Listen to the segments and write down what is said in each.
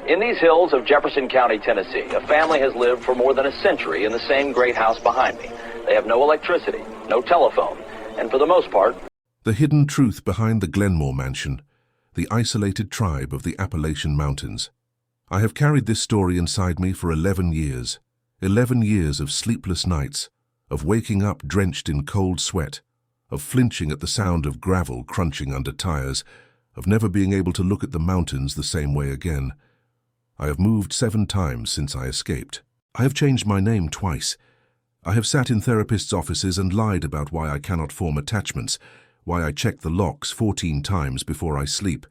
In these hills of Jefferson County, Tennessee, a family has lived for more than a century in the same great house behind me. They have no electricity, no telephone, and for the most part... The hidden truth behind the Glenmore Mansion, the isolated tribe of the Appalachian Mountains. I have carried this story inside me for 11 years. 11 years of sleepless nights, of waking up drenched in cold sweat, of flinching at the sound of gravel crunching under tires, of never being able to look at the mountains the same way again. I have moved 7 times since I escaped. I have changed my name twice. I have sat in therapists' offices and lied about why I cannot form attachments, why I check the locks 14 times before I sleep,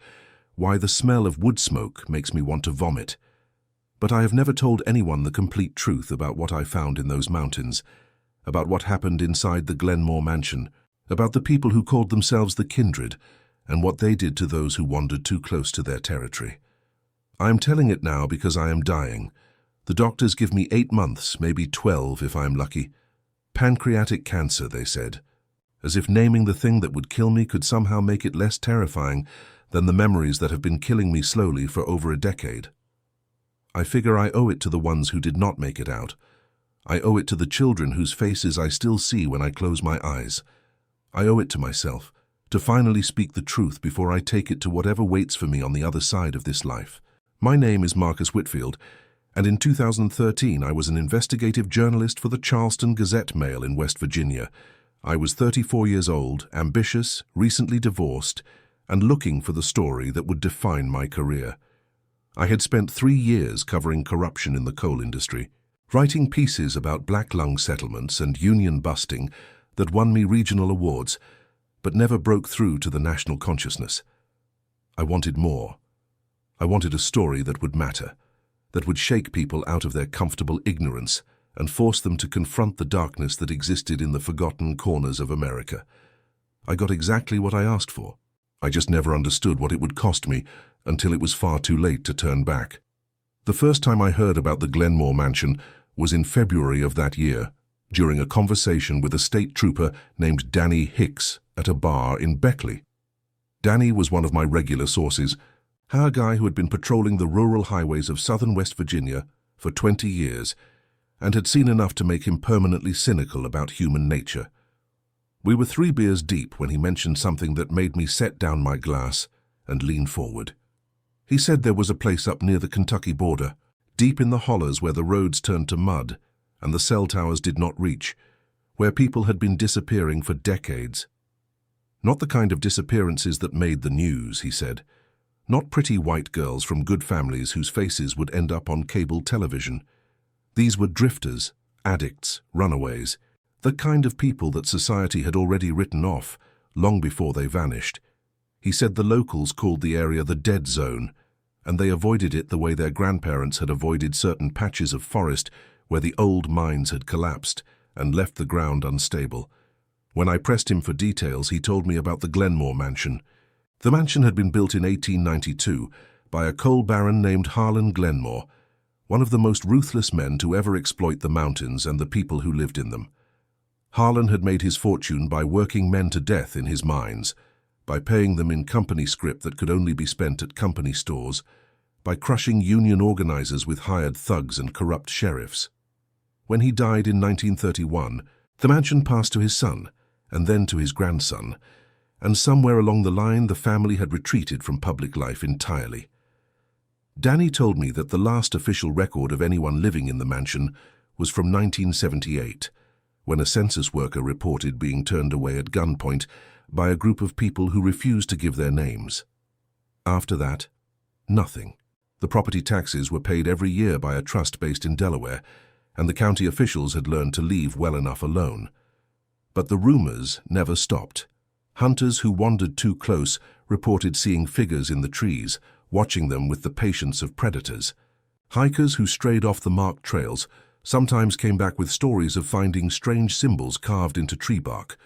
why the smell of wood smoke makes me want to vomit. But I have never told anyone the complete truth about what I found in those mountains, about what happened inside the Glenmore Mansion, about the people who called themselves the Kindred, and what they did to those who wandered too close to their territory. I am telling it now because I am dying. The doctors give me 8 months, maybe 12 if I am lucky. Pancreatic cancer, they said. As if naming the thing that would kill me could somehow make it less terrifying than the memories that have been killing me slowly for over a decade. I figure I owe it to the ones who did not make it out. I owe it to the children whose faces I still see when I close my eyes. I owe it to myself to finally speak the truth before I take it to whatever waits for me on the other side of this life. My name is Marcus Whitfield, and in 2013 I was an investigative journalist for the Charleston Gazette-Mail in West Virginia. I was 34 years old, ambitious, recently divorced, and looking for the story that would define my career. I had spent 3 years covering corruption in the coal industry, writing pieces about black lung settlements and union busting that won me regional awards, but never broke through to the national consciousness. I wanted more. I wanted a story that would matter, that would shake people out of their comfortable ignorance and force them to confront the darkness that existed in the forgotten corners of America. I got exactly what I asked for. I just never understood what it would cost me until it was far too late to turn back. The first time I heard about the Glenmore Mansion was in February of that year, during a conversation with a state trooper named Danny Hicks at a bar in Beckley. Danny was one of my regular sources, a guy who had been patrolling the rural highways of southern West Virginia for 20 years and had seen enough to make him permanently cynical about human nature. We were 3 beers deep when he mentioned something that made me set down my glass and lean forward. He said there was a place up near the Kentucky border, deep in the hollows where the roads turned to mud and the cell towers did not reach, where people had been disappearing for decades. Not the kind of disappearances that made the news, he said. Not pretty white girls from good families whose faces would end up on cable television. These were drifters, addicts, runaways, the kind of people that society had already written off long before they vanished. He said the locals called the area the dead zone, and they avoided it the way their grandparents had avoided certain patches of forest where the old mines had collapsed and left the ground unstable. When I pressed him for details, he told me about the Glenmore Mansion. The mansion had been built in 1892 by a coal baron named Harlan Glenmore, one of the most ruthless men to ever exploit the mountains and the people who lived in them. Harlan had made his fortune by working men to death in his mines, by paying them in company scrip that could only be spent at company stores, by crushing union organizers with hired thugs and corrupt sheriffs. When he died in 1931, the mansion passed to his son, and then to his grandson, and somewhere along the line the family had retreated from public life entirely. Danny told me that the last official record of anyone living in the mansion was from 1978, when a census worker reported being turned away at gunpoint by a group of people who refused to give their names. After that, nothing. The property taxes were paid every year by a trust based in Delaware, and the county officials had learned to leave well enough alone. But the rumors never stopped. Hunters who wandered too close reported seeing figures in the trees, watching them with the patience of predators. Hikers who strayed off the marked trails sometimes came back with stories of finding strange symbols carved into tree bark,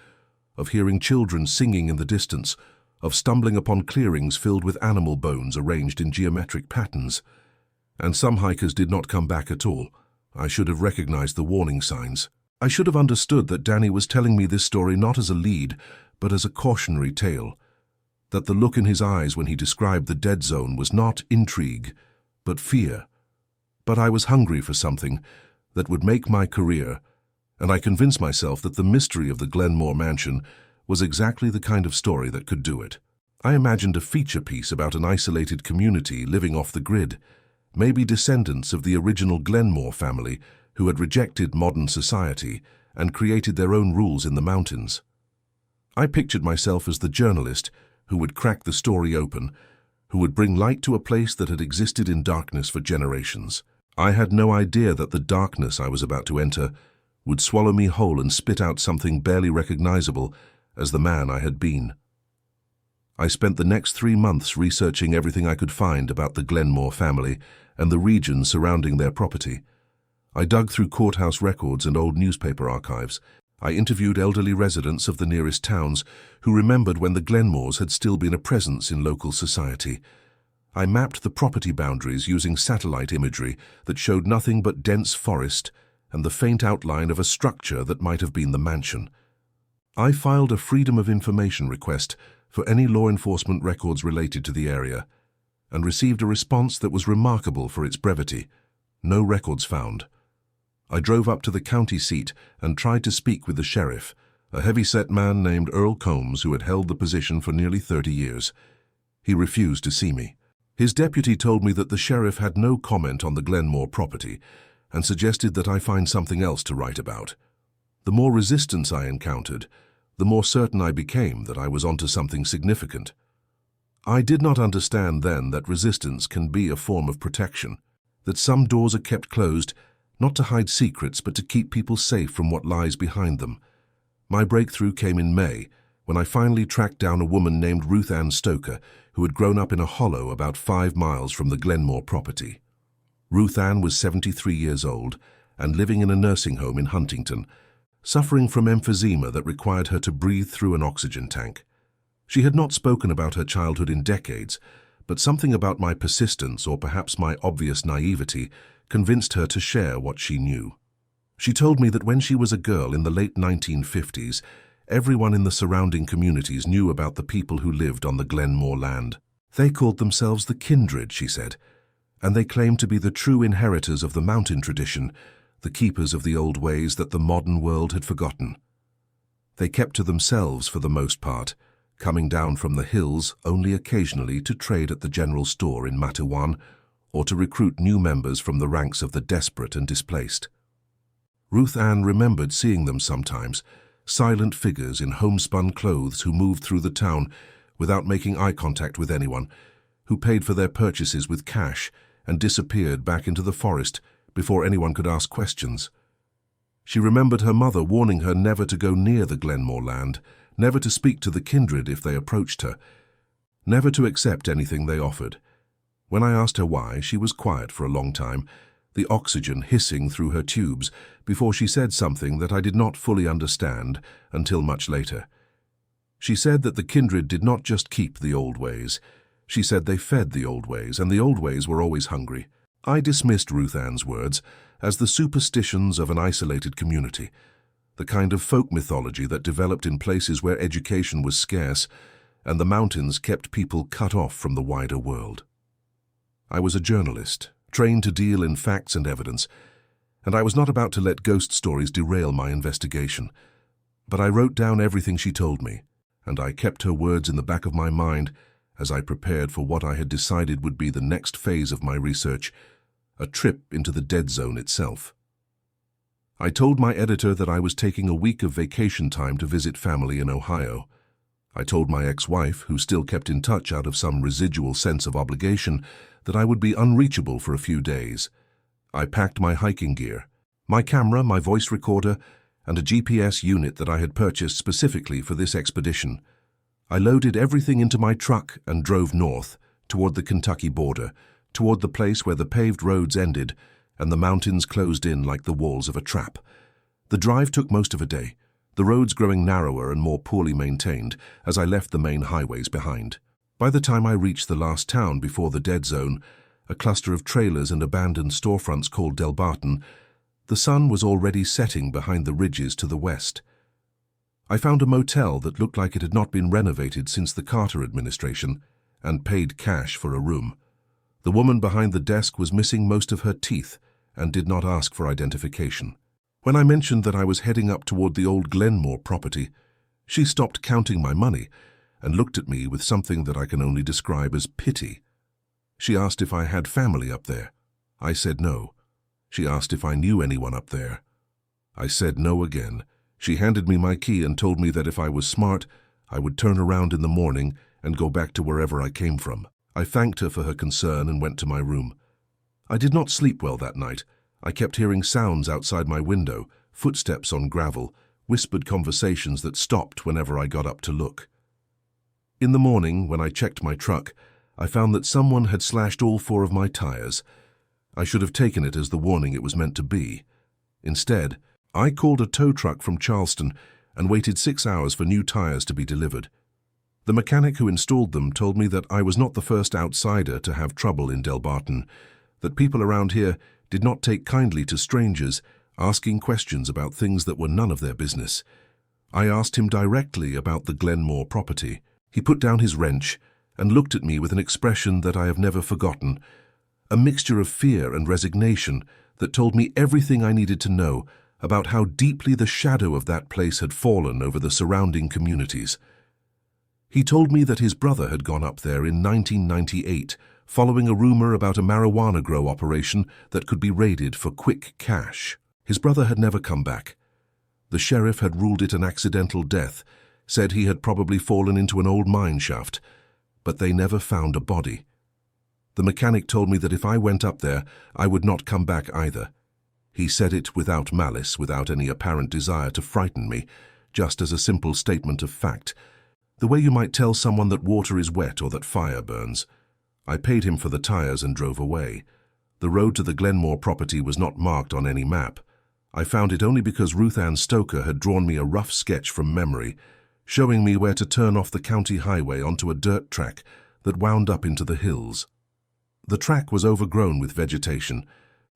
of hearing children singing in the distance, of stumbling upon clearings filled with animal bones arranged in geometric patterns. And some hikers did not come back at all. I should have recognized the warning signs. I should have understood that Danny was telling me this story not as a lead, but as a cautionary tale, that the look in his eyes when he described the dead zone was not intrigue, but fear. But I was hungry for something that would make my career, and I convinced myself that the mystery of the Glenmore Mansion was exactly the kind of story that could do it. I imagined a feature piece about an isolated community living off the grid, maybe descendants of the original Glenmore family who had rejected modern society and created their own rules in the mountains. I pictured myself as the journalist who would crack the story open, who would bring light to a place that had existed in darkness for generations. I had no idea that the darkness I was about to enter would swallow me whole and spit out something barely recognizable as the man I had been. I spent the next 3 months researching everything I could find about the Glenmore family and the region surrounding their property. I dug through courthouse records and old newspaper archives. I interviewed elderly residents of the nearest towns who remembered when the Glenmores had still been a presence in local society. I mapped the property boundaries using satellite imagery that showed nothing but dense forest and the faint outline of a structure that might have been the mansion. I filed a Freedom of Information request for any law enforcement records related to the area, and received a response that was remarkable for its brevity. No records found. I drove up to the county seat and tried to speak with the sheriff, a heavy-set man named Earl Combs who had held the position for nearly 30 years. He refused to see me. His deputy told me that the sheriff had no comment on the Glenmore property and suggested that I find something else to write about. The more resistance I encountered, the more certain I became that I was onto something significant. I did not understand then that resistance can be a form of protection, that some doors are kept closed not to hide secrets but to keep people safe from what lies behind them. My breakthrough came in May, when I finally tracked down a woman named Ruth Ann Stoker, who had grown up in a hollow about 5 miles from the Glenmore property. Ruth Ann was 73 years old and living in a nursing home in Huntington, suffering from emphysema that required her to breathe through an oxygen tank. She had not spoken about her childhood in decades, but something about my persistence, or perhaps my obvious naivety, convinced her to share what she knew. She told me that when she was a girl in the late 1950s, everyone in the surrounding communities knew about the people who lived on the Glenmore land. They called themselves the Kindred, she said, and they claimed to be the true inheritors of the mountain tradition, the keepers of the old ways that the modern world had forgotten. They kept to themselves for the most part, coming down from the hills only occasionally to trade at the general store in Matewan or to recruit new members from the ranks of the desperate and displaced. Ruth Ann remembered seeing them sometimes, silent figures in homespun clothes who moved through the town without making eye contact with anyone, who paid for their purchases with cash and disappeared back into the forest before anyone could ask questions. She remembered her mother warning her never to go near the Glenmore land, never to speak to the Kindred if they approached her, never to accept anything they offered. When I asked her why, she was quiet for a long time, the oxygen hissing through her tubes, before she said something that I did not fully understand until much later. She said that the Kindred did not just keep the old ways. She said they fed the old ways, and the old ways were always hungry. I dismissed Ruth Ann's words as the superstitions of an isolated community, the kind of folk mythology that developed in places where education was scarce and the mountains kept people cut off from the wider world. I was a journalist, trained to deal in facts and evidence, and I was not about to let ghost stories derail my investigation. But I wrote down everything she told me, and I kept her words in the back of my mind as I prepared for what I had decided would be the next phase of my research, a trip into the dead zone itself. I told my editor that I was taking a week of vacation time to visit family in Ohio. I told my ex-wife, who still kept in touch out of some residual sense of obligation, that I would be unreachable for a few days. I packed my hiking gear, my camera, my voice recorder, and a GPS unit that I had purchased specifically for this expedition. I loaded everything into my truck and drove north, toward the Kentucky border, toward the place where the paved roads ended and the mountains closed in like the walls of a trap. The drive took most of a day, the roads growing narrower and more poorly maintained as I left the main highways behind. By the time I reached the last town before the dead zone, a cluster of trailers and abandoned storefronts called Delbarton, the sun was already setting behind the ridges to the west. I found a motel that looked like it had not been renovated since the Carter administration and paid cash for a room. The woman behind the desk was missing most of her teeth and did not ask for identification. When I mentioned that I was heading up toward the old Glenmore property, she stopped counting my money and looked at me with something that I can only describe as pity. She asked if I had family up there. I said no. She asked if I knew anyone up there. I said no again. She handed me my key and told me that if I was smart, I would turn around in the morning and go back to wherever I came from. I thanked her for her concern and went to my room. I did not sleep well that night. I kept hearing sounds outside my window, footsteps on gravel, whispered conversations that stopped whenever I got up to look. In the morning, when I checked my truck, I found that someone had slashed all 4 of my tires. I should have taken it as the warning it was meant to be. Instead, I called a tow truck from Charleston and waited 6 hours for new tires to be delivered. The mechanic who installed them told me that I was not the first outsider to have trouble in Delbarton, that people around here did not take kindly to strangers asking questions about things that were none of their business. I asked him directly about the Glenmore property. He put down his wrench and looked at me with an expression that I have never forgotten, a mixture of fear and resignation that told me everything I needed to know about how deeply the shadow of that place had fallen over the surrounding communities. He told me that his brother had gone up there in 1998, following a rumor about a marijuana grow operation that could be raided for quick cash. His brother had never come back. The sheriff had ruled it an accidental death, said he had probably fallen into an old mine shaft, but they never found a body. The mechanic told me that if I went up there, I would not come back either. He said it without malice, without any apparent desire to frighten me, just as a simple statement of fact, the way you might tell someone that water is wet or that fire burns. I paid him for the tires and drove away. The road to the Glenmore property was not marked on any map. I found it only because Ruth Ann Stoker had drawn me a rough sketch from memory, showing me where to turn off the county highway onto a dirt track that wound up into the hills. The track was overgrown with vegetation,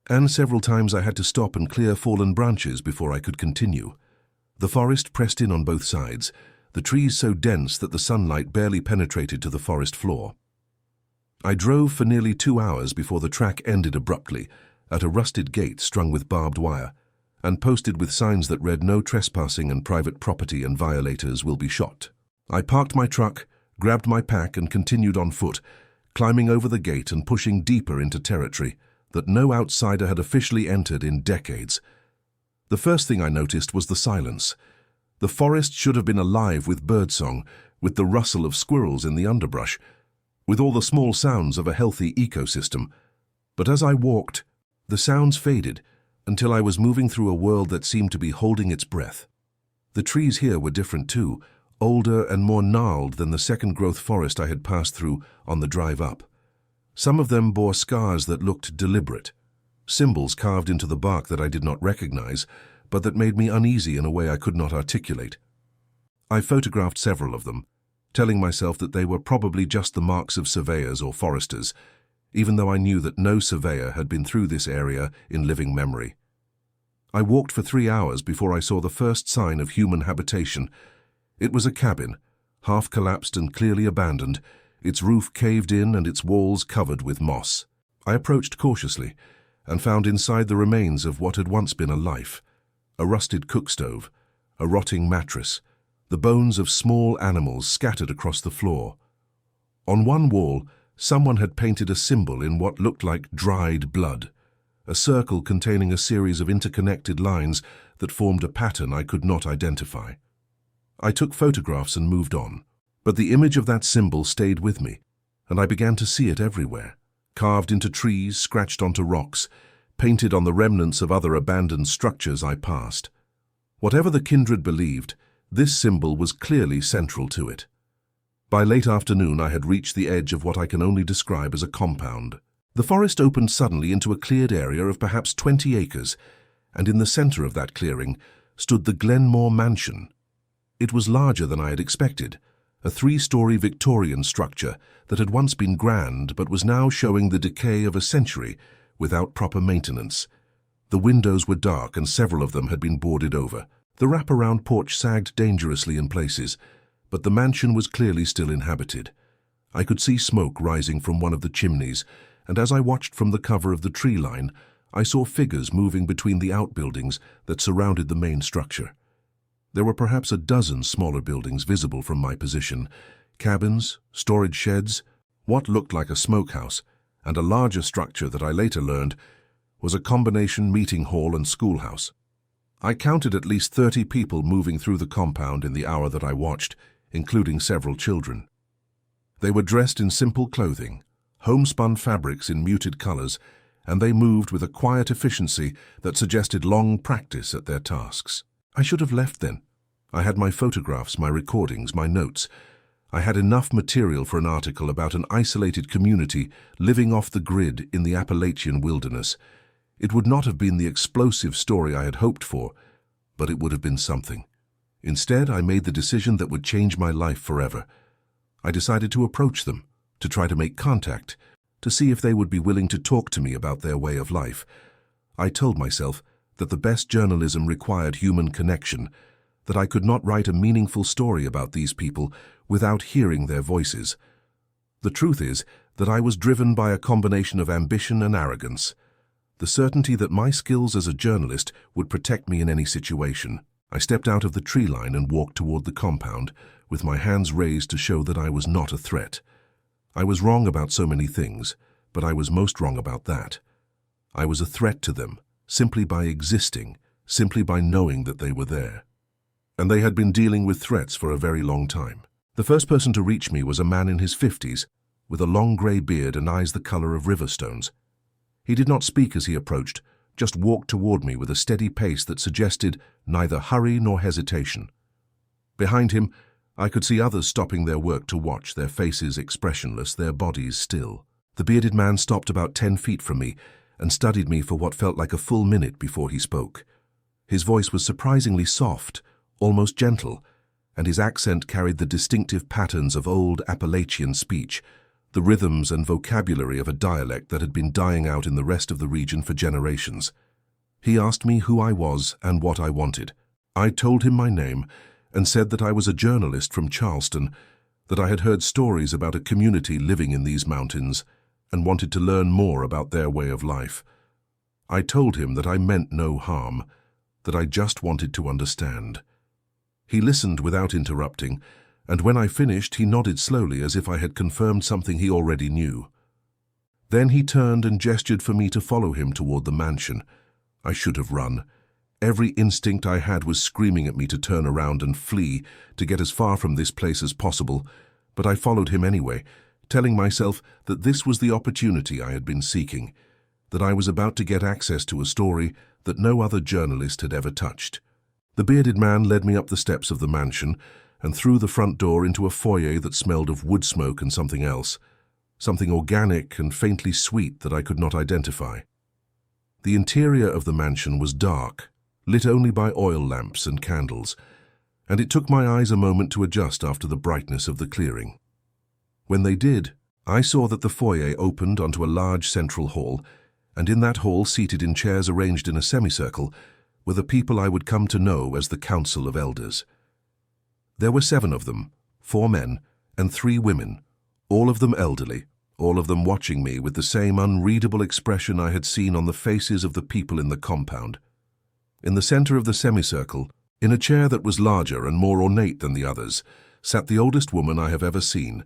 and several times I had to stop and clear fallen branches before I could continue. The forest pressed in on both sides, the trees so dense that the sunlight barely penetrated to the forest floor. I drove for nearly 2 hours before the track ended abruptly at a rusted gate strung with barbed wire and posted with signs that read "No trespassing and private property and violators will be shot." I parked my truck, grabbed my pack and continued on foot, climbing over the gate and pushing deeper into territory that no outsider had officially entered in decades. The first thing I noticed was the silence. The forest should have been alive with birdsong, with the rustle of squirrels in the underbrush, with all the small sounds of a healthy ecosystem. But as I walked, the sounds faded until I was moving through a world that seemed to be holding its breath. The trees here were different too, older and more gnarled than the second-growth forest I had passed through on the drive up. Some of them bore scars that looked deliberate, symbols carved into the bark that I did not recognize, but that made me uneasy in a way I could not articulate. I photographed several of them, telling myself that they were probably just the marks of surveyors or foresters, even though I knew that no surveyor had been through this area in living memory. I walked for 3 hours before I saw the first sign of human habitation. It was a cabin, half collapsed and clearly abandoned, its roof caved in and its walls covered with moss. I approached cautiously and found inside the remains of what had once been a life: a rusted cook stove, a rotting mattress, the bones of small animals scattered across the floor. On one wall, someone had painted a symbol in what looked like dried blood, a circle containing a series of interconnected lines that formed a pattern I could not identify. I took photographs and moved on, but the image of that symbol stayed with me, and I began to see it everywhere, carved into trees, scratched onto rocks, painted on the remnants of other abandoned structures I passed. Whatever the kindred believed, this symbol was clearly central to it. By late afternoon, I had reached the edge of what I can only describe as a compound. The forest opened suddenly into a cleared area of perhaps 20 acres, and in the center of that clearing stood the Glenmore Mansion. It was larger than I had expected, a 3-story Victorian structure that had once been grand but was now showing the decay of a century without proper maintenance. The windows were dark and several of them had been boarded over. The wraparound porch sagged dangerously in places, but the mansion was clearly still inhabited. I could see smoke rising from one of the chimneys, and as I watched from the cover of the tree line, I saw figures moving between the outbuildings that surrounded the main structure. There were perhaps a dozen smaller buildings visible from my position, cabins, storage sheds, what looked like a smokehouse, and a larger structure that I later learned was a combination meeting hall and schoolhouse. I counted at least 30 people moving through the compound in the hour that I watched, including several children. They were dressed in simple clothing, homespun fabrics in muted colors, and they moved with a quiet efficiency that suggested long practice at their tasks. I should have left then. I had my photographs, my recordings, my notes. I had enough material for an article about an isolated community living off the grid in the Appalachian wilderness. It would not have been the explosive story I had hoped for, but it would have been something. Instead, I made the decision that would change my life forever. I decided to approach them, to try to make contact, to see if they would be willing to talk to me about their way of life. I told myself that the best journalism required human connection, that I could not write a meaningful story about these people without hearing their voices. The truth is that I was driven by a combination of ambition and arrogance, the certainty that my skills as a journalist would protect me in any situation. I stepped out of the tree line and walked toward the compound, with my hands raised to show that I was not a threat. I was wrong about so many things, but I was most wrong about that. I was a threat to them, simply by existing, simply by knowing that they were there. And they had been dealing with threats for a very long time. The first person to reach me was a man in his 50s, with a long grey beard and eyes the color of river stones. He did not speak as he approached, just walked toward me with a steady pace that suggested neither hurry nor hesitation. Behind him, I could see others stopping their work to watch, their faces expressionless, their bodies still. The bearded man stopped about 10 feet from me and studied me for what felt like a full minute before he spoke. His voice was surprisingly soft, almost gentle, and his accent carried the distinctive patterns of old Appalachian speech, the rhythms and vocabulary of a dialect that had been dying out in the rest of the region for generations. He asked me who I was and what I wanted. I told him my name and said that I was a journalist from Charleston, that I had heard stories about a community living in these mountains and wanted to learn more about their way of life. I told him that I meant no harm, that I just wanted to understand. He listened without interrupting, and when I finished, he nodded slowly as if I had confirmed something he already knew. Then he turned and gestured for me to follow him toward the mansion. I should have run. Every instinct I had was screaming at me to turn around and flee, to get as far from this place as possible, but I followed him anyway, telling myself that this was the opportunity I had been seeking, that I was about to get access to a story that no other journalist had ever touched. The bearded man led me up the steps of the mansion and through the front door into a foyer that smelled of wood smoke and something else, something organic and faintly sweet that I could not identify. The interior of the mansion was dark, lit only by oil lamps and candles, and it took my eyes a moment to adjust after the brightness of the clearing. When they did, I saw that the foyer opened onto a large central hall, and in that hall, seated in chairs arranged in a semicircle, were the people I would come to know as the Council of Elders. There were 7 of them, 4 men and 3 women, all of them elderly, all of them watching me with the same unreadable expression I had seen on the faces of the people in the compound. In the center of the semicircle, in a chair that was larger and more ornate than the others, sat the oldest woman I have ever seen.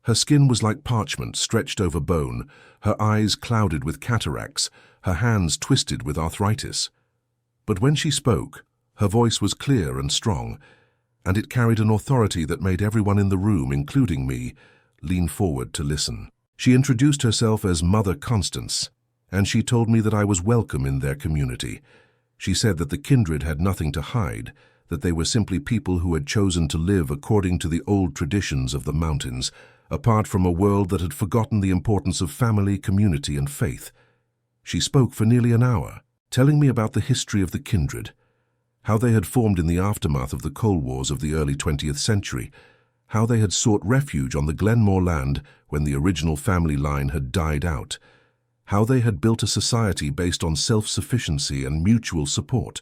Her skin was like parchment stretched over bone, her eyes clouded with cataracts, her hands twisted with arthritis. But when she spoke, her voice was clear and strong, and it carried an authority that made everyone in the room, including me, lean forward to listen. She introduced herself as Mother Constance, and she told me that I was welcome in their community. She said that the kindred had nothing to hide, that they were simply people who had chosen to live according to the old traditions of the mountains, apart from a world that had forgotten the importance of family, community, and faith. She spoke for nearly an hour, telling me about the history of the kindred, how they had formed in the aftermath of the Cold Wars of the early 20th century, how they had sought refuge on the Glenmore land when the original family line had died out, how they had built a society based on self-sufficiency and mutual support.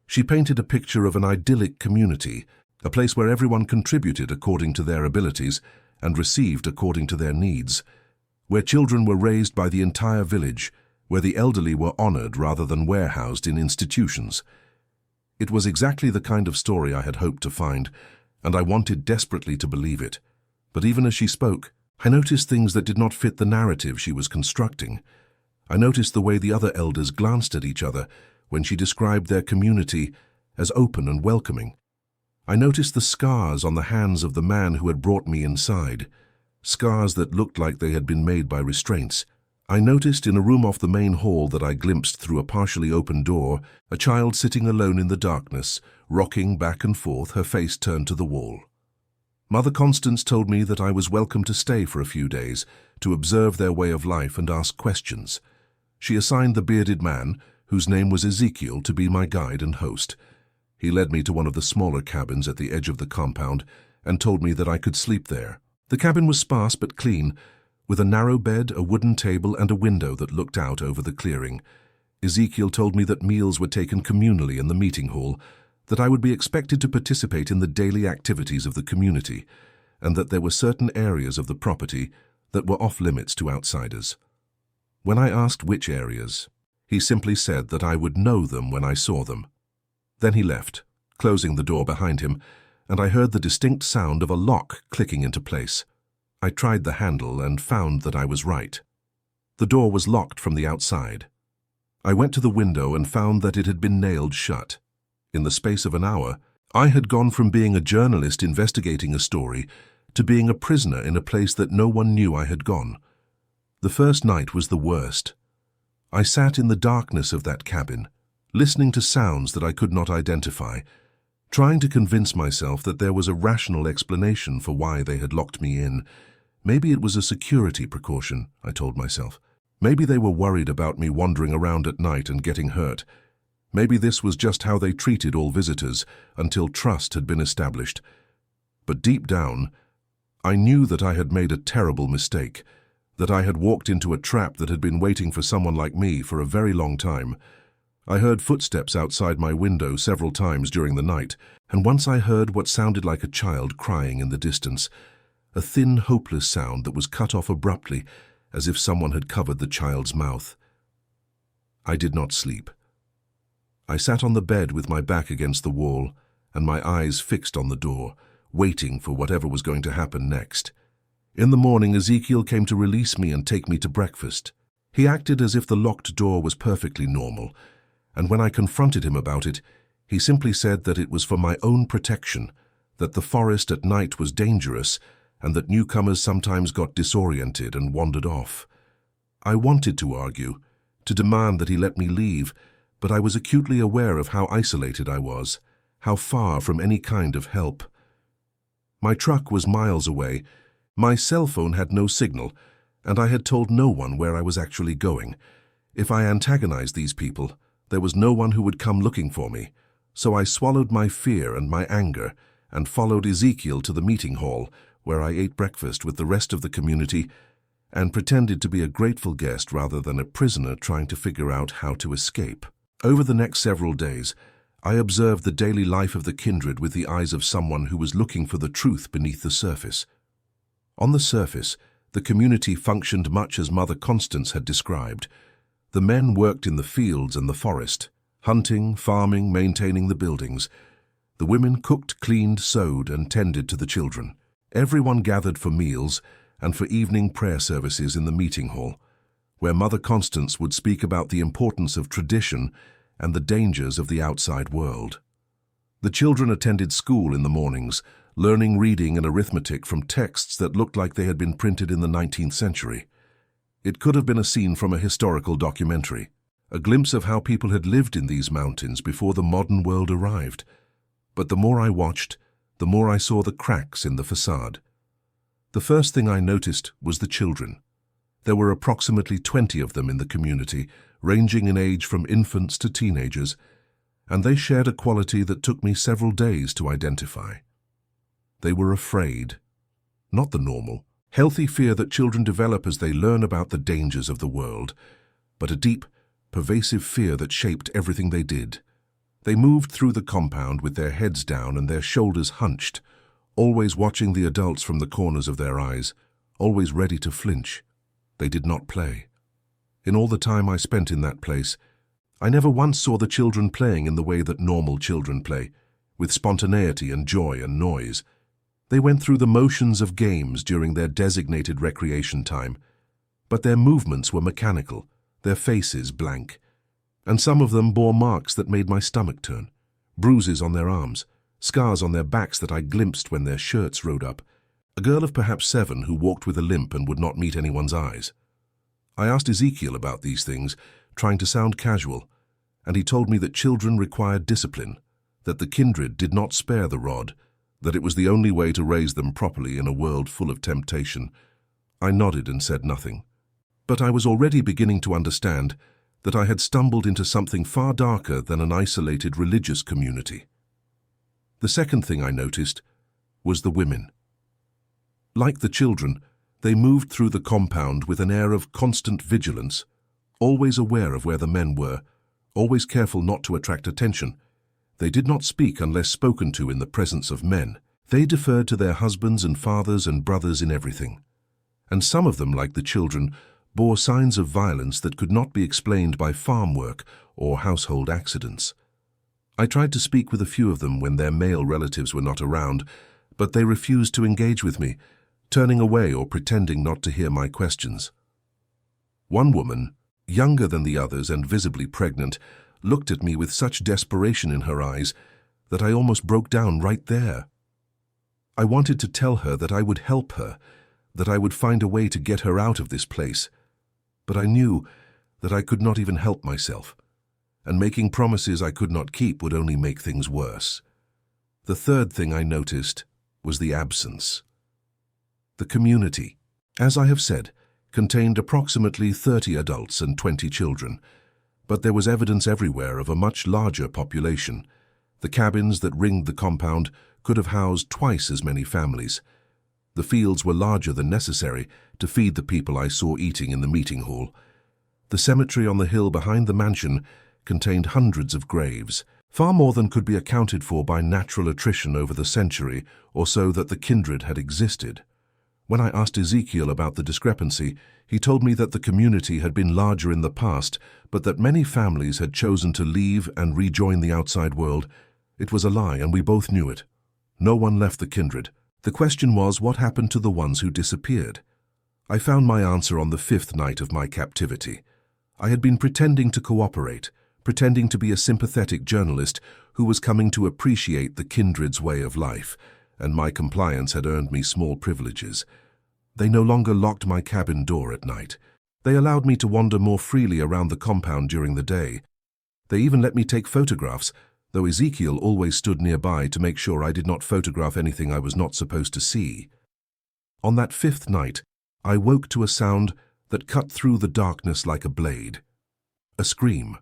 She painted a picture of an idyllic community, a place where everyone contributed according to their abilities and received according to their needs. where children were raised by the entire village, where the elderly were honored rather than warehoused in institutions. It was exactly the kind of story I had hoped to find, and I wanted desperately to believe it. But even as she spoke, I noticed things that did not fit the narrative she was constructing. I noticed the way the other elders glanced at each other when she described their community as open and welcoming. I noticed the scars on the hands of the man who had brought me inside, scars that looked like they had been made by restraints. I noticed in a room off the main hall that I glimpsed through a partially open door, a child sitting alone in the darkness, rocking back and forth, her face turned to the wall. Mother Constance told me that I was welcome to stay for a few days, to observe their way of life and ask questions. She assigned the bearded man, whose name was Ezekiel, to be my guide and host. He led me to one of the smaller cabins at the edge of the compound and told me that I could sleep there. The cabin was sparse but clean, with a narrow bed, a wooden table, and a window that looked out over the clearing. Ezekiel told me that meals were taken communally in the meeting hall, that I would be expected to participate in the daily activities of the community, and that there were certain areas of the property that were off-limits to outsiders. When I asked which areas, he simply said that I would know them when I saw them. Then he left, closing the door behind him, and I heard the distinct sound of a lock clicking into place. I tried the handle and found that I was right. The door was locked from the outside. I went to the window and found that it had been nailed shut. In the space of an hour, I had gone from being a journalist investigating a story to being a prisoner in a place that no one knew I had gone. The first night was the worst. I sat in the darkness of that cabin, listening to sounds that I could not identify, trying to convince myself that there was a rational explanation for why they had locked me in. Maybe it was a security precaution, I told myself. Maybe they were worried about me wandering around at night and getting hurt. Maybe this was just how they treated all visitors until trust had been established. But deep down, I knew that I had made a terrible mistake, that I had walked into a trap that had been waiting for someone like me for a very long time. I heard footsteps outside my window several times during the night, and once I heard what sounded like a child crying in the distance, a thin, hopeless sound that was cut off abruptly, as if someone had covered the child's mouth. I did not sleep. I sat on the bed with my back against the wall and my eyes fixed on the door, waiting for whatever was going to happen next. In the morning, Ezekiel came to release me and take me to breakfast. He acted as if the locked door was perfectly normal, and when I confronted him about it, he simply said that it was for my own protection, that the forest at night was dangerous, and that newcomers sometimes got disoriented and wandered off. I wanted to argue, to demand that he let me leave, but I was acutely aware of how isolated I was, how far from any kind of help. My truck was miles away, my cell phone had no signal, and I had told no one where I was actually going. If I antagonized these people, there was no one who would come looking for me, so I swallowed my fear and my anger and followed Ezekiel to the meeting hall, where I ate breakfast with the rest of the community and pretended to be a grateful guest rather than a prisoner trying to figure out how to escape. Over the next several days, I observed the daily life of the kindred with the eyes of someone who was looking for the truth beneath the surface. On the surface, the community functioned much as Mother Constance had described. The men worked in the fields and the forest, hunting, farming, maintaining the buildings. The women cooked, cleaned, sewed, and tended to the children. Everyone gathered for meals and for evening prayer services in the meeting hall, where Mother Constance would speak about the importance of tradition and the dangers of the outside world. The children attended school in the mornings, learning reading and arithmetic from texts that looked like they had been printed in the 19th century. It could have been a scene from a historical documentary, a glimpse of how people had lived in these mountains before the modern world arrived. But the more I watched, the more I saw the cracks in the facade. The first thing I noticed was the children. There were approximately 20 of them in the community, ranging in age from infants to teenagers, and they shared a quality that took me several days to identify. They were afraid. Not the normal, healthy fear that children develop as they learn about the dangers of the world, but a deep, pervasive fear that shaped everything they did. They moved through the compound with their heads down and their shoulders hunched, always watching the adults from the corners of their eyes, always ready to flinch. They did not play. In all the time I spent in that place, I never once saw the children playing in the way that normal children play, with spontaneity and joy and noise. They went through the motions of games during their designated recreation time, but their movements were mechanical, their faces blank, and some of them bore marks that made my stomach turn, bruises on their arms, scars on their backs that I glimpsed when their shirts rode up, a girl of perhaps 7 who walked with a limp and would not meet anyone's eyes. I asked Ezekiel about these things, trying to sound casual, and he told me that children required discipline, that the kindred did not spare the rod, that it was the only way to raise them properly in a world full of temptation. I nodded and said nothing. But I was already beginning to understand that I had stumbled into something far darker than an isolated religious community. The second thing I noticed was the women. Like the children, they moved through the compound with an air of constant vigilance, always aware of where the men were, always careful not to attract attention. They did not speak unless spoken to in the presence of men. They deferred to their husbands and fathers and brothers in everything. And some of them, like the children, bore signs of violence that could not be explained by farm work or household accidents. I tried to speak with a few of them when their male relatives were not around, but they refused to engage with me, turning away or pretending not to hear my questions. One woman, younger than the others and visibly pregnant, looked at me with such desperation in her eyes that I almost broke down right there. I wanted to tell her that I would help her, that I would find a way to get her out of this place, but I knew that I could not even help myself, and making promises I could not keep would only make things worse. The third thing I noticed was the absence. The community, as I have said, contained approximately 30 adults and 20 children, but there was evidence everywhere of a much larger population. The cabins that ringed the compound could have housed twice as many families. The fields were larger than necessary to feed the people I saw eating in the meeting hall. The cemetery on the hill behind the mansion contained hundreds of graves, far more than could be accounted for by natural attrition over the century or so that the kindred had existed. When I asked Ezekiel about the discrepancy, he told me that the community had been larger in the past, but that many families had chosen to leave and rejoin the outside world. It was a lie, and we both knew it. No one left the kindred. The question was, what happened to the ones who disappeared? I found my answer on the 5th night of my captivity. I had been pretending to cooperate, pretending to be a sympathetic journalist who was coming to appreciate the kindred's way of life, and my compliance had earned me small privileges. They no longer locked my cabin door at night. They allowed me to wander more freely around the compound during the day. They even let me take photographs, though Ezekiel always stood nearby to make sure I did not photograph anything I was not supposed to see. On that 5th night, I woke to a sound that cut through the darkness like a blade. A scream,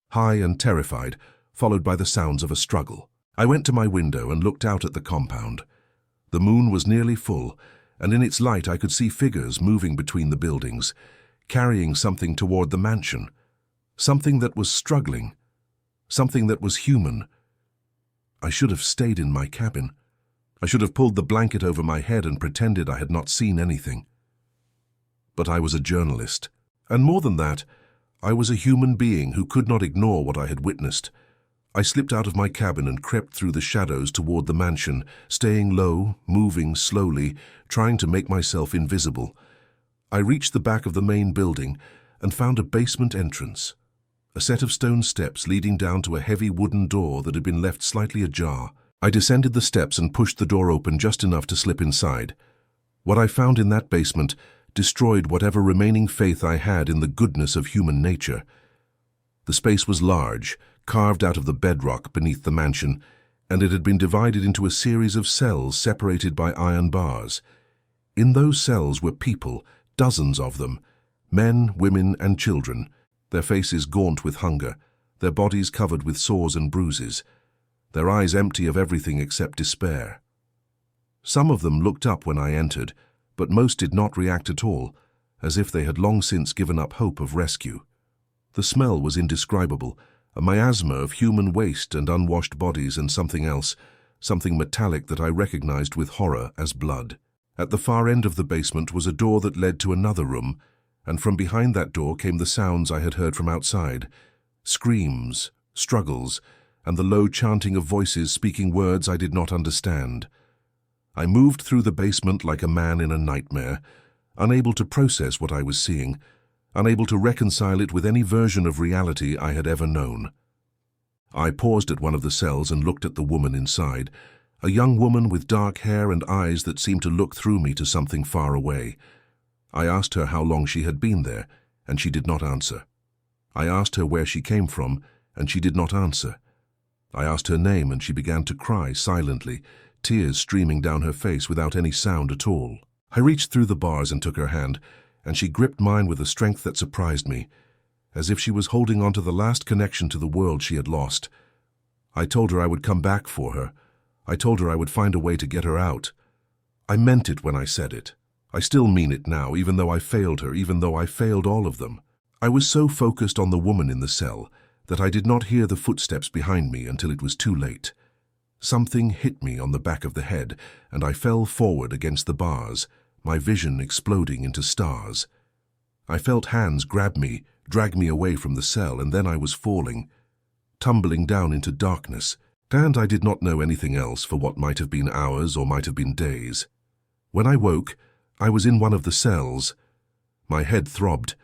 high and terrified, followed by the sounds of a struggle. I went to my window and looked out at the compound. The moon was nearly full, and in its light I could see figures moving between the buildings, carrying something toward the mansion, something that was struggling, something that was human. I should have stayed in my cabin. I should have pulled the blanket over my head and pretended I had not seen anything. But I was a journalist, and more than that, I was a human being who could not ignore what I had witnessed. I slipped out of my cabin and crept through the shadows toward the mansion, staying low, moving slowly, trying to make myself invisible. I reached the back of the main building and found a basement entrance, a set of stone steps leading down to a heavy wooden door that had been left slightly ajar. I descended the steps and pushed the door open just enough to slip inside. What I found in that basement destroyed whatever remaining faith I had in the goodness of human nature. The space was large, carved out of the bedrock beneath the mansion, and it had been divided into a series of cells separated by iron bars. In those cells were people, dozens of them, men, women, and children, their faces gaunt with hunger, their bodies covered with sores and bruises, their eyes empty of everything except despair. Some of them looked up when I entered, but most did not react at all, as if they had long since given up hope of rescue. The smell was indescribable, a miasma of human waste and unwashed bodies and something else, something metallic that I recognized with horror as blood. At the far end of the basement was a door that led to another room, and from behind that door came the sounds I had heard from outside: screams, struggles, and the low chanting of voices speaking words I did not understand. I moved through the basement like a man in a nightmare, unable to process what I was seeing, unable to reconcile it with any version of reality I had ever known. I paused at one of the cells and looked at the woman inside, a young woman with dark hair and eyes that seemed to look through me to something far away. I asked her how long she had been there, and she did not answer. I asked her where she came from, and she did not answer. I asked her name, and she began to cry silently, tears streaming down her face without any sound at all. I reached through the bars and took her hand, and she gripped mine with a strength that surprised me, as if she was holding on to the last connection to the world she had lost. I told her I would come back for her. I told her I would find a way to get her out. I meant it when I said it. I still mean it now, even though I failed her, even though I failed all of them. I was so focused on the woman in the cell that I did not hear the footsteps behind me until it was too late. Something hit me on the back of the head, and I fell forward against the bars, my vision exploding into stars. I felt hands grab me, drag me away from the cell, and then I was falling, tumbling down into darkness, and I did not know anything else for what might have been hours or might have been days. When I woke, I was in one of the cells. My head throbbed,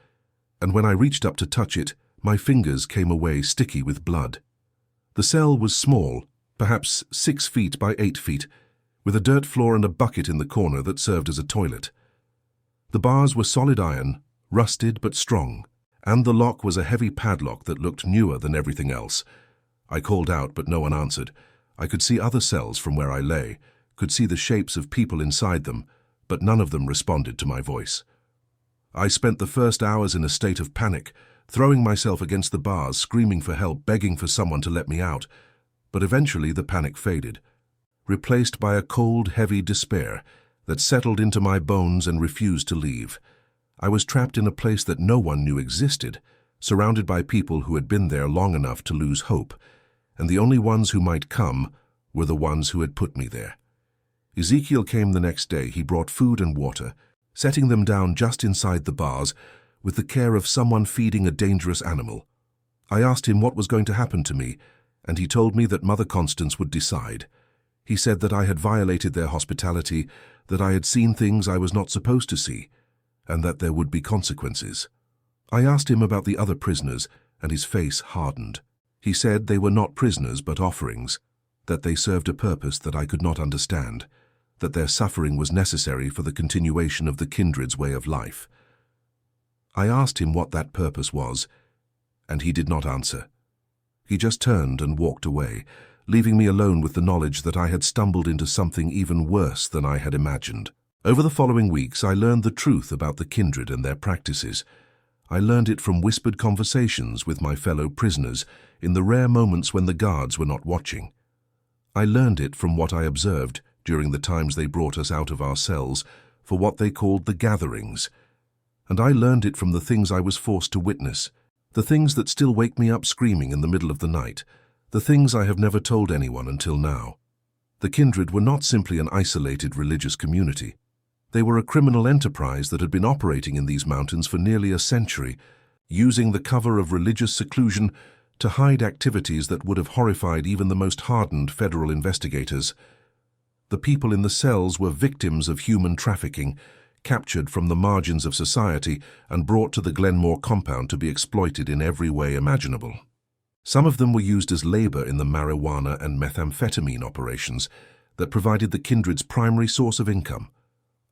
and when I reached up to touch it, my fingers came away sticky with blood. The cell was small, perhaps 6 feet by 8 feet, with a dirt floor and a bucket in the corner that served as a toilet. The bars were solid iron, rusted but strong, and the lock was a heavy padlock that looked newer than everything else. I called out, but no one answered. I could see other cells from where I lay, could see the shapes of people inside them, but none of them responded to my voice. I spent the first hours in a state of panic, throwing myself against the bars, screaming for help, begging for someone to let me out. But eventually the panic faded, replaced by a cold, heavy despair that settled into my bones and refused to leave. I was trapped in a place that no one knew existed, surrounded by people who had been there long enough to lose hope, and the only ones who might come were the ones who had put me there. Ezekiel came the next day. He brought food and water, setting them down just inside the bars with the care of someone feeding a dangerous animal. I asked him what was going to happen to me, and he told me that Mother Constance would decide. He said that I had violated their hospitality, that I had seen things I was not supposed to see, and that there would be consequences. I asked him about the other prisoners, and his face hardened. He said they were not prisoners but offerings, that they served a purpose that I could not understand, that their suffering was necessary for the continuation of the Kindred's way of life. I asked him what that purpose was, and he did not answer. He just turned and walked away, leaving me alone with the knowledge that I had stumbled into something even worse than I had imagined. Over the following weeks, I learned the truth about the Kindred and their practices. I learned it from whispered conversations with my fellow prisoners in the rare moments when the guards were not watching. I learned it from what I observed during the times they brought us out of our cells for what they called the gatherings. And I learned it from the things I was forced to witness, the things that still wake me up screaming in the middle of the night, the things I have never told anyone until now. The Kindred were not simply an isolated religious community. They were a criminal enterprise that had been operating in these mountains for nearly a century, using the cover of religious seclusion to hide activities that would have horrified even the most hardened federal investigators. The people in the cells were victims of human trafficking, captured from the margins of society and brought to the Glenmore compound to be exploited in every way imaginable. Some of them were used as labor in the marijuana and methamphetamine operations that provided the Kindred's primary source of income.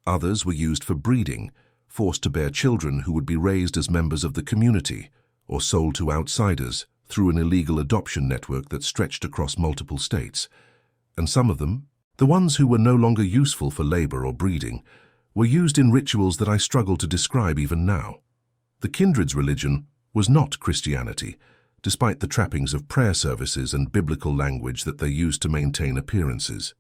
Others were used for breeding, forced to bear children who would be raised as members of the community or sold to outsiders through an illegal adoption network that stretched across multiple states. And some of them, the ones who were no longer useful for labor or breeding, were used in rituals that I struggle to describe even now. The Kindred's religion was not Christianity, despite the trappings of prayer services and biblical language that they used to maintain appearances.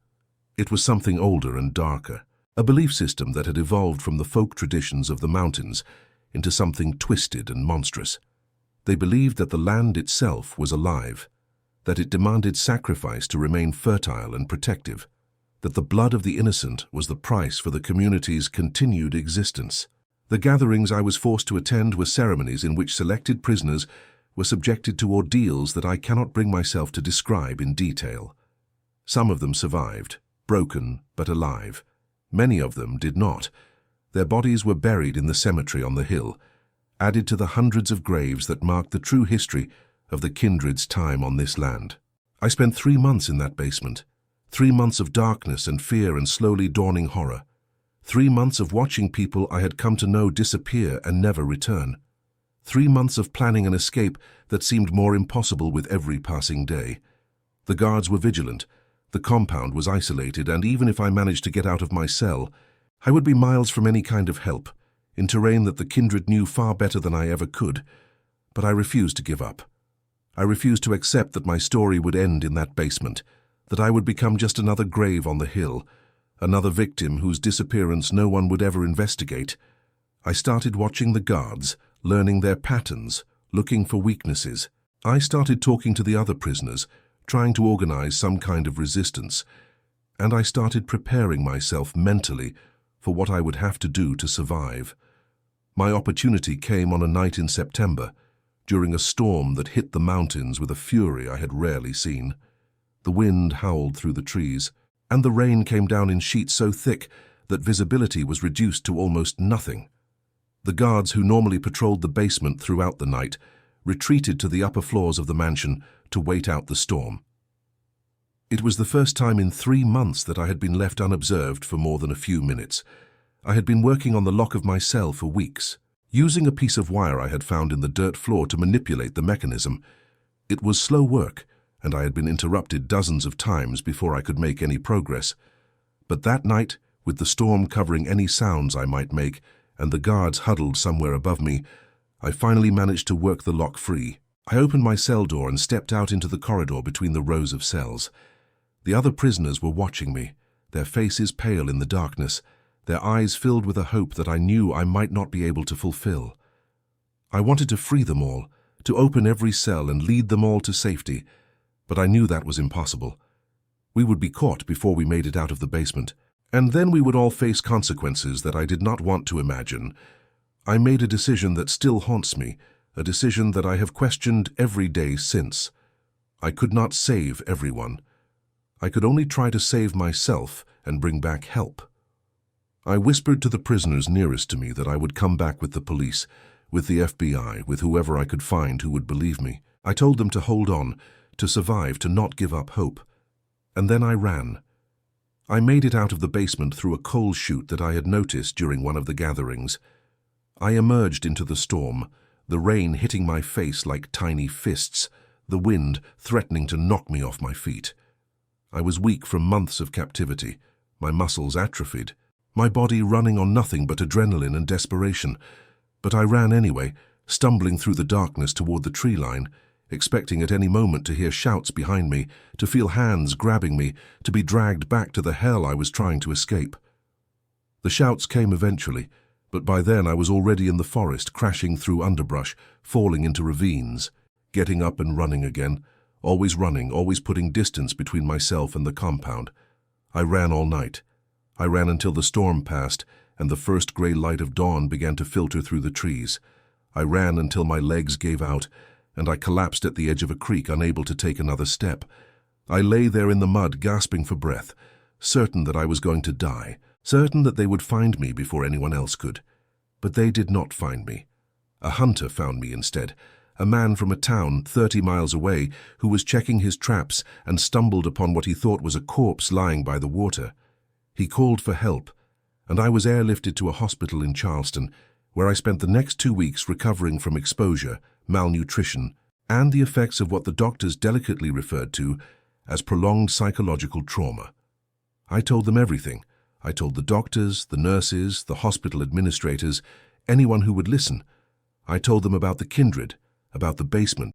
It was something older and darker, a belief system that had evolved from the folk traditions of the mountains into something twisted and monstrous. They believed that the land itself was alive, that it demanded sacrifice to remain fertile and protective, that the blood of the innocent was the price for the community's continued existence. The gatherings I was forced to attend were ceremonies in which selected prisoners were subjected to ordeals that I cannot bring myself to describe in detail. Some of them survived, broken but alive. Many of them did not. Their bodies were buried in the cemetery on the hill, added to the hundreds of graves that marked the true history of the Kindred's time on this land. I spent 3 months in that basement, 3 months of darkness and fear and slowly dawning horror, 3 months of watching people I had come to know disappear and never return, 3 months of planning an escape that seemed more impossible with every passing day. The guards were vigilant, the compound was isolated, and even if I managed to get out of my cell, I would be miles from any kind of help, in terrain that the Kindred knew far better than I ever could. But I refused to give up. I refused to accept that my story would end in that basement, that I would become just another grave on the hill, another victim whose disappearance no one would ever investigate. I started watching the guards, learning their patterns, looking for weaknesses. I started talking to the other prisoners, trying to organize some kind of resistance, and I started preparing myself mentally for what I would have to do to survive. My opportunity came on a night in September, during a storm that hit the mountains with a fury I had rarely seen. The wind howled through the trees, and the rain came down in sheets so thick that visibility was reduced to almost nothing. The guards who normally patrolled the basement throughout the night retreated to the upper floors of the mansion to wait out the storm. It was the first time in 3 months that I had been left unobserved for more than a few minutes. I had been working on the lock of my cell for weeks, using a piece of wire I had found in the dirt floor to manipulate the mechanism. It was slow work, and I had been interrupted dozens of times before I could make any progress. But that night, with the storm covering any sounds I might make, and the guards huddled somewhere above me, I finally managed to work the lock free. I opened my cell door and stepped out into the corridor between the rows of cells. The other prisoners were watching me, their faces pale in the darkness, their eyes filled with a hope that I knew I might not be able to fulfill. I wanted to free them all, to open every cell and lead them all to safety, but I knew that was impossible. We would be caught before we made it out of the basement, and then we would all face consequences that I did not want to imagine. I made a decision that still haunts me, a decision that I have questioned every day since. I could not save everyone. I could only try to save myself and bring back help. I whispered to the prisoners nearest to me that I would come back with the police, with the FBI, with whoever I could find who would believe me. I told them to hold on, to survive, to not give up hope. And then I ran. I made it out of the basement through a coal chute that I had noticed during one of the gatherings. I emerged into the storm, the rain hitting my face like tiny fists, the wind threatening to knock me off my feet. I was weak from months of captivity, my muscles atrophied, my body running on nothing but adrenaline and desperation. But I ran anyway, stumbling through the darkness toward the tree line, expecting at any moment to hear shouts behind me, to feel hands grabbing me, to be dragged back to the hell I was trying to escape. The shouts came eventually, but by then I was already in the forest, crashing through underbrush, falling into ravines, getting up and running again, always running, always putting distance between myself and the compound. I ran all night. I ran until the storm passed and the first gray light of dawn began to filter through the trees. I ran until my legs gave out, and I collapsed at the edge of a creek, unable to take another step. I lay there in the mud, gasping for breath, certain that I was going to die, certain that they would find me before anyone else could. But they did not find me. A hunter found me instead, a man from a town 30 miles away who was checking his traps and stumbled upon what he thought was a corpse lying by the water. He called for help, and I was airlifted to a hospital in Charleston, where I spent the next 2 weeks recovering from exposure, malnutrition, and the effects of what the doctors delicately referred to as prolonged psychological trauma. I told them everything. I told the doctors, the nurses, the hospital administrators, anyone who would listen. I told them about the Kindred, about the basement,